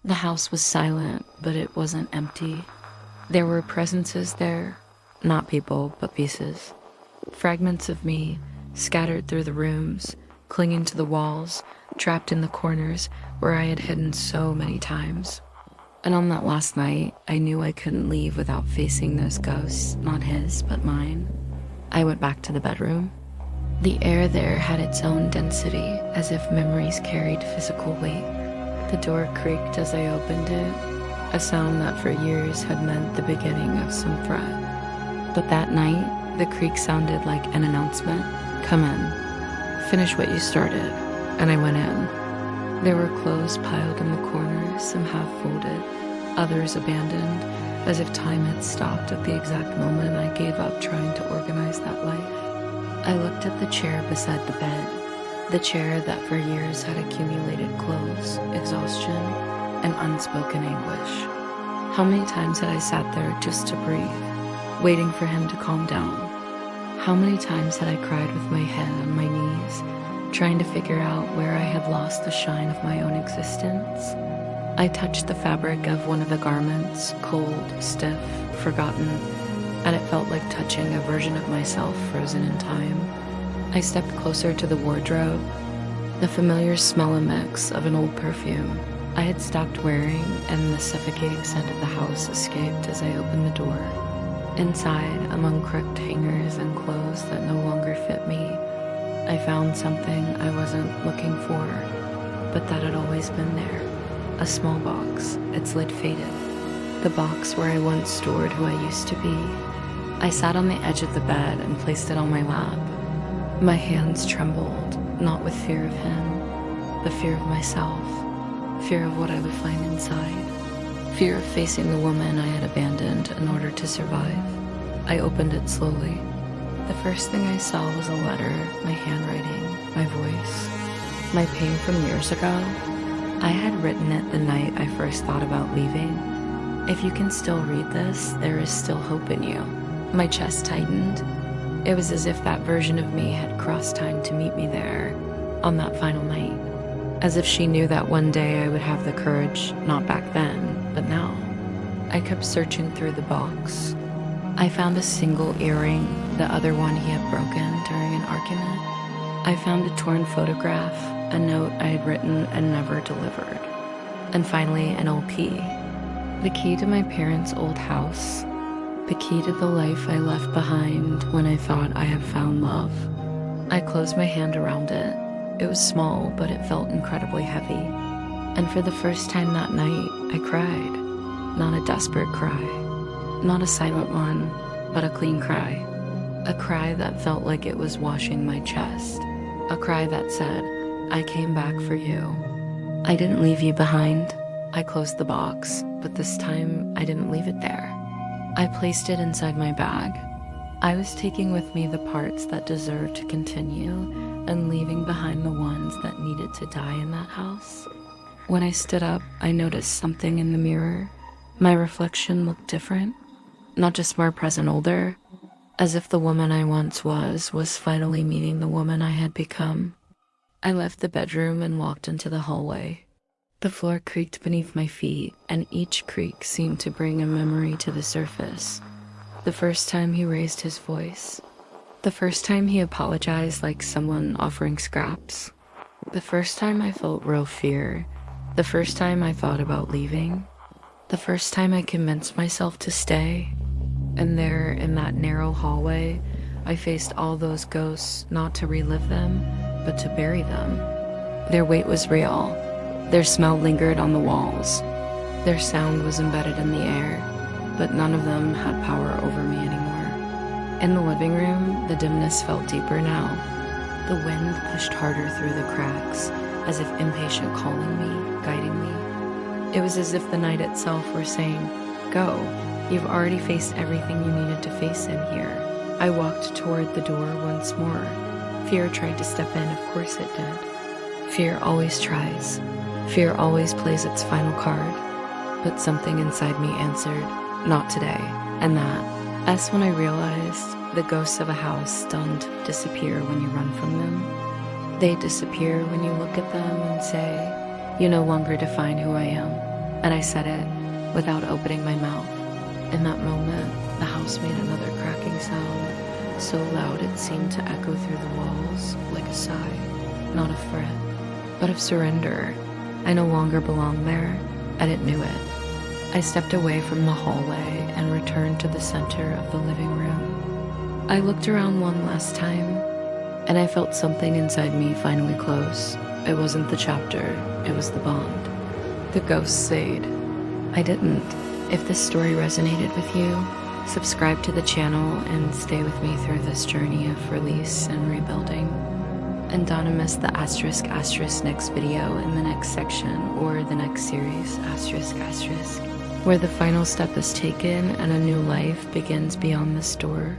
The house was silent, but it wasn't empty. There were presences there, not people, but pieces. Fragments of me, scattered through the rooms, clinging to the walls, trapped in the corners where I had hidden so many times. And on that last night, I knew I couldn't leave without facing those ghosts, not his, but mine. I went back to the bedroom. The air there had its own density, as if memories carried physical weight. The door creaked as I opened it, a sound that for years had meant the beginning of some threat. But that night, the creak sounded like an announcement. Come in. Finish what you started. And I went in. There were clothes piled in the corner, some half-folded, others abandoned, as if time had stopped at the exact moment I gave up trying to organize that life. I looked at the chair beside the bed, the chair that for years had accumulated clothes, exhaustion, and unspoken anguish. How many times had I sat there just to breathe, waiting for him to calm down? How many times had I cried with my head on my knees, trying to figure out where I had lost the shine of my own existence? I touched the fabric of one of the garments, cold, stiff, forgotten, and it felt like touching a version of myself frozen in time. I stepped closer to the wardrobe, the familiar smell mix of an old perfume I had stopped wearing, and the suffocating scent of the house escaped as I opened the door. Inside, among crooked hangers and clothes that no longer fit me, I found something I wasn't looking for, but that had always been there. A small box, its lid faded. The box where I once stored who I used to be. I sat on the edge of the bed and placed it on my lap. My hands trembled, not with fear of him, but fear of myself. Fear of what I would find inside. Fear of facing the woman I had abandoned in order to survive. I opened it slowly. The first thing I saw was a letter, my handwriting, my voice, my pain from years ago. I had written it the night I first thought about leaving. If you can still read this, there is still hope in you. My chest tightened. It was as if that version of me had crossed time to meet me there, on that final night. As if she knew that one day I would have the courage, not back then, but now. I kept searching through the box. I found a single earring, the other one he had broken during an argument. I found a torn photograph, a note I had written and never delivered. And finally, an old key. The key to my parents' old house. The key to the life I left behind when I thought I had found love. I closed my hand around it. It was small, but it felt incredibly heavy. And for the first time that night, I cried. Not a desperate cry. Not a silent one, but a clean cry. A cry that felt like it was washing my chest. A cry that said, I came back for you. I didn't leave you behind. I closed the box, but this time I didn't leave it there. I placed it inside my bag. I was taking with me the parts that deserved to continue and leaving behind the ones that needed to die in that house. When I stood up, I noticed something in the mirror. My reflection looked different, not just more present older, as if the woman I once was finally meeting the woman I had become. I left the bedroom and walked into the hallway. The floor creaked beneath my feet, and each creak seemed to bring a memory to the surface. The first time he raised his voice. The first time he apologized like someone offering scraps. The first time I felt real fear. The first time I thought about leaving. The first time I convinced myself to stay. And there, in that narrow hallway, I faced all those ghosts, not to relive them, but to bury them. Their weight was real. Their smell lingered on the walls. Their sound was embedded in the air, but none of them had power over me anymore. In the living room, the dimness felt deeper now. The wind pushed harder through the cracks, as if impatient calling me, guiding me. It was as if the night itself were saying, go, you've already faced everything you needed to face in here. I walked toward the door once more. Fear tried to step in, of course it did. Fear always tries. Fear always plays its final card. But something inside me answered, not today. And that's when I realized the ghosts of a house don't disappear when you run from them. They disappear when you look at them and say, you no longer define who I am. and I said it without opening my mouth. In that moment, the house made another cracking sound, so loud it seemed to echo through the walls like a sigh, not a fret, but of surrender. I no longer belonged there, and it knew it. I stepped away from the hallway and returned to the center of the living room. I looked around one last time, and I felt something inside me finally close. It wasn't the chapter, it was the bond. The ghost stayed. I didn't. If this story resonated with you, subscribe to the channel and stay with me through this journey of release and rebuilding. And don't miss the *** next video in the next section or the next series, ***, where the final step is taken and a new life begins beyond this door.